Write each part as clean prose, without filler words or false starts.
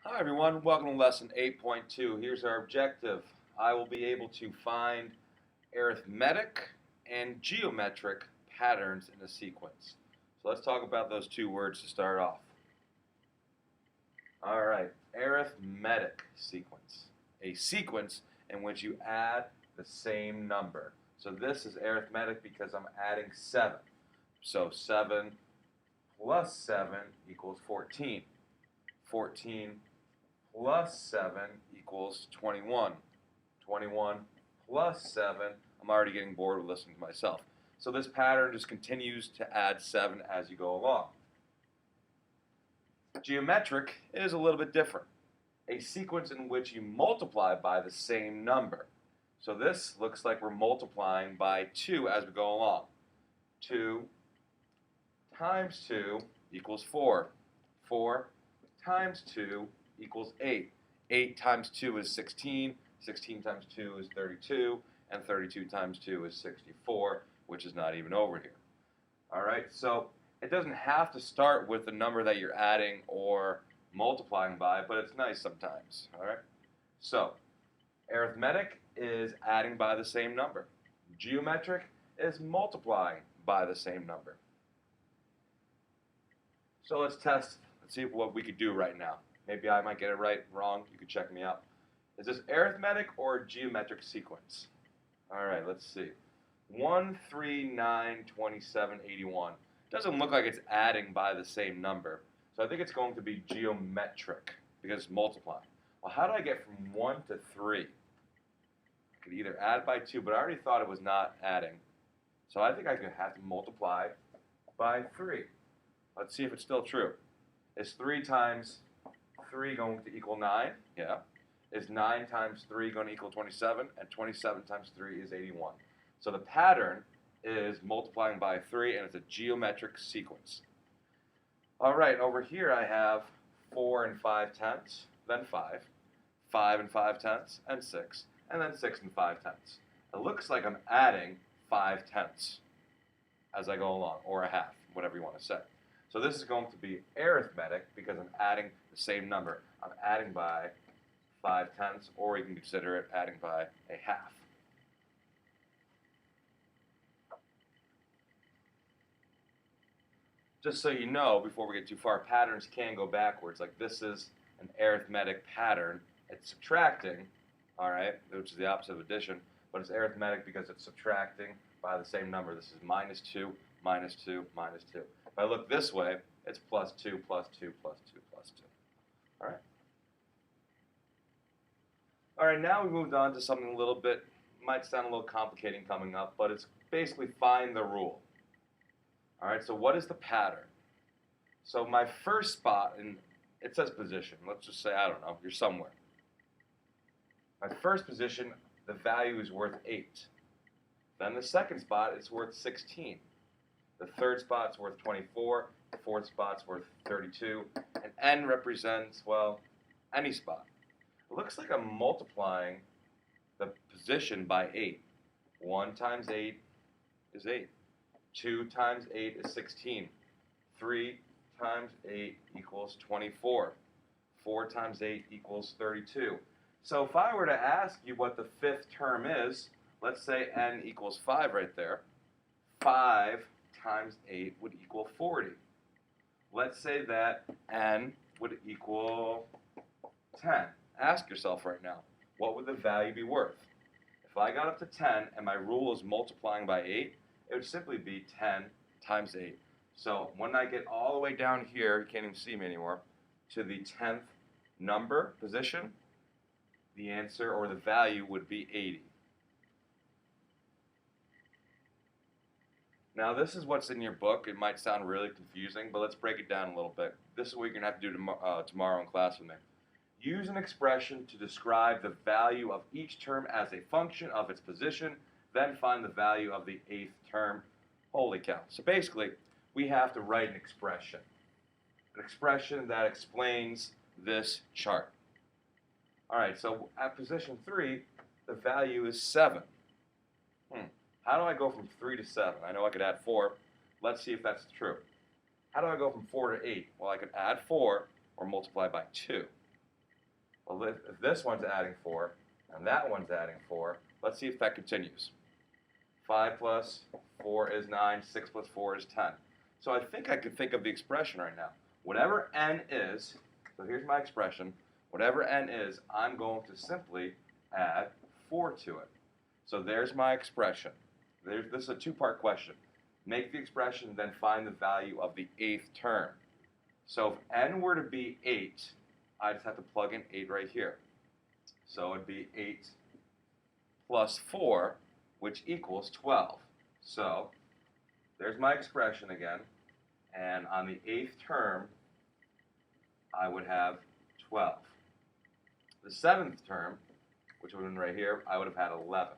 Hi everyone, welcome to lesson 8.2. Here's our objective. I will be able to find arithmetic and geometric patterns in a sequence. So let's talk about those two words to start off. Alright, arithmetic sequence. A sequence in which you add the same number. So this is arithmetic because I'm adding 7. So 7 plus 7 equals 14. 14 plus 7 equals 21. 21 plus 7, I'm already getting bored with listening to myself. So this pattern just continues to add 7 as you go along. Geometric is a little bit different. A sequence in which you multiply by the same number. So this looks like we're multiplying by 2 as we go along. 2 times 2 equals 4. 4 times 2 equals 8. 8 times 2 is 16. 16 times 2 is 32. And 32 times 2 is 64, which is not even over here. All right, so it doesn't have to start with the number that you're adding or multiplying by, but it's nice sometimes. All right, so arithmetic is adding by the same number. Geometric is multiplying by the same number. So let's test. Let's see what we could do right now. Maybe I might get it right, wrong. You can check me out. Is this arithmetic or geometric sequence? All right, let's see. 1, 3, 9, 27, 81. Doesn't look like it's adding by the same number. So I think it's going to be geometric because it's multiplying. Well, how do I get from 1 to 3? I could either add by 2, but I already thought it was not adding. So I think I could have to multiply by 3. Let's see if it's still true. Is 3 times 3 going to equal 9? Yeah. Is 9 times 3 going to equal 27? And 27 times 3 is 81. So the pattern is multiplying by 3, and it's a geometric sequence. All right, over here I have 4 and 5 tenths, then 5, 5 and 5 tenths, and 6, and then 6 and 5 tenths. It looks like I'm adding 5 tenths as I go along, or a half, whatever you want to say. So this is going to be arithmetic because I'm adding the same number. I'm adding by 5 tenths, or you can consider it adding by a half. Just so you know, before we get too far, patterns can go backwards. Like this is an arithmetic pattern. It's subtracting, all right, which is the opposite of addition, but it's arithmetic because it's subtracting by the same number. This is minus 2, minus 2, minus 2. If I look this way, it's plus 2, plus 2, plus 2, plus 2. All right? All right, now we moved on to something a little bit, might sound a little complicating coming up, but it's basically find the rule. All right, so what is the pattern? So my first spot, and it says position. Let's just say, I don't know, you're somewhere. My first position, the value is worth 8. Then the second spot, it's worth 16. The third spot's worth 24. The fourth spot's worth 32. And n represents, well, any spot. It looks like I'm multiplying the position by 8. 1 times 8 is 8. 2 times 8 is 16. 3 times 8 equals 24. 4 times 8 equals 32. So if I were to ask you what the fifth term is, let's say n equals 5 right there. 5 times 8 would equal 40. Let's say that n would equal 10. Ask yourself right now, what would the value be worth? If I got up to 10 and my rule is multiplying by 8, it would simply be 10 times 8. So when I get all the way down here, you can't even see me anymore, to the 10th number position, the answer or the value would be 80. Now this is what's in your book. It might sound really confusing, but let's break it down a little bit. This is what you're going to have to do tomorrow in class with me. Use an expression to describe the value of each term as a function of its position, then find the value of the 8th term. Holy cow. So basically, we have to write an expression that explains this chart. All right, so at position 3, the value is 7. How do I go from 3 to 7? I know I could add 4. Let's see if that's true. How do I go from 4 to 8? Well, I could add 4 or multiply by 2. Well, if this one's adding 4 and that one's adding 4, let's see if that continues. 5 plus 4 is 9, 6 plus 4 is 10. So I think I could think of the expression right now. Whatever n is, so here's my expression, whatever n is, I'm going to simply add 4 to it. So there's my expression. This is a two-part question. Make the expression, then find the value of the 8th term. So if n were to be 8, I just have to plug in 8 right here. So it'd be 8 plus 4, which equals 12. So there's my expression again. And on the 8th term, I would have 12. The 7th term, which would have been right here, I would have had 11.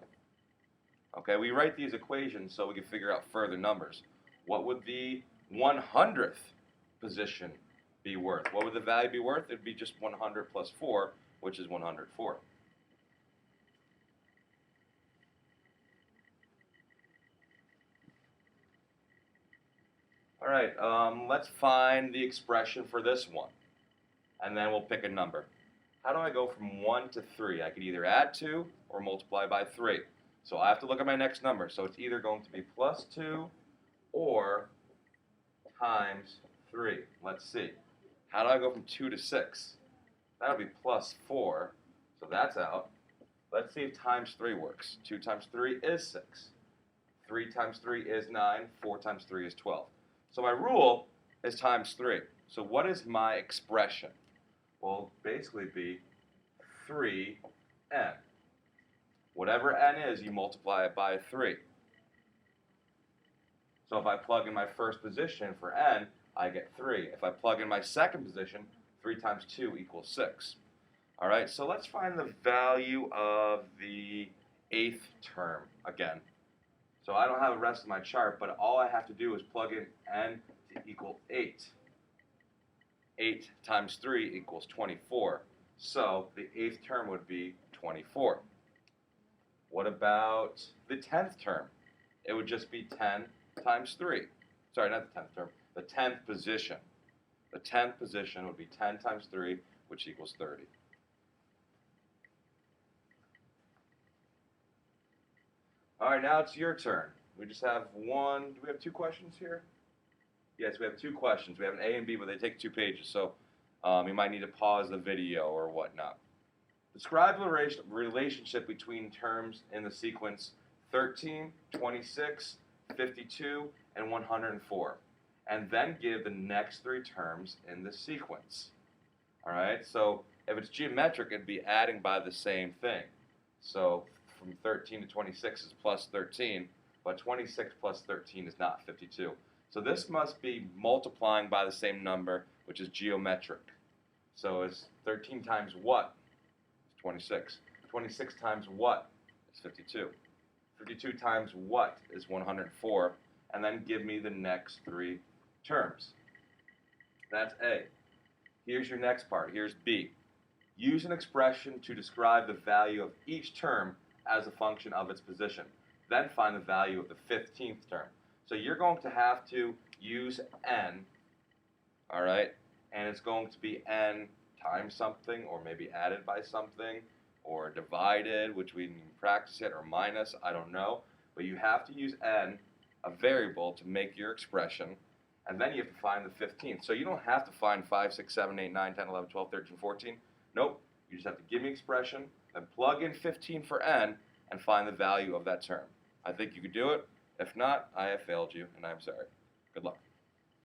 Okay, we write these equations so we can figure out further numbers. What would the 100th position be worth? What would the value be worth? It would be just 100 plus 4, which is 104. All right, let's find the expression for this one, and then we'll pick a number. How do I go from 1 to 3? I could either add 2 or multiply by 3. So I have to look at my next number. So it's either going to be plus 2 or times 3. Let's see. How do I go from 2 to 6? That'll be plus 4, so that's out. Let's see if times 3 works. 2 times 3 is 6. 3 times 3 is 9. 4 times 3 is 12. So my rule is times 3. So what is my expression? Well, basically be 3n. Whatever n is, you multiply it by 3. So if I plug in my first position for n, I get 3. If I plug in my second position, 3 times 2 equals 6. All right, so let's find the value of the 8th term again. So I don't have the rest of my chart, but all I have to do is plug in n to equal 8. 8 times 3 equals 24. So the 8th term would be 24. What about the 10th term? It would just be 10 times 3. Sorry, not the 10th term. The 10th position. The 10th position would be 10 times 3, which equals 30. All right, now it's your turn. We just have one. Do we have 2 questions here? Yes, we have 2 questions. We have an A and B, but they take 2 pages, so you might need to pause the video or whatnot. Describe the relationship between terms in the sequence 13, 26, 52, and 104, and then give the next 3 terms in the sequence. All right, so if it's geometric, it'd be adding by the same thing. So from 13 to 26 is plus 13, but 26 plus 13 is not 52. So this must be multiplying by the same number, which is geometric. So it's 13 times what? It's 26. 26 times what? It's 52. 52 times what is 104? And then give me the next 3 terms. That's A. Here's your next part. Here's B. Use an expression to describe the value of each term as a function of its position. Then find the value of the 15th term. So you're going to have to use n, all right, and it's going to be n times something, or maybe added by something, or divided, which we didn't practice yet, or minus, I don't know. But you have to use n, a variable, to make your expression, and then you have to find the 15th. So you don't have to find 5, 6, 7, 8, 9, 10, 11, 12, 13, 14. Nope. You just have to give me expression, then plug in 15 for n, and find the value of that term. I think you could do it. If not, I have failed you, and I'm sorry. Good luck.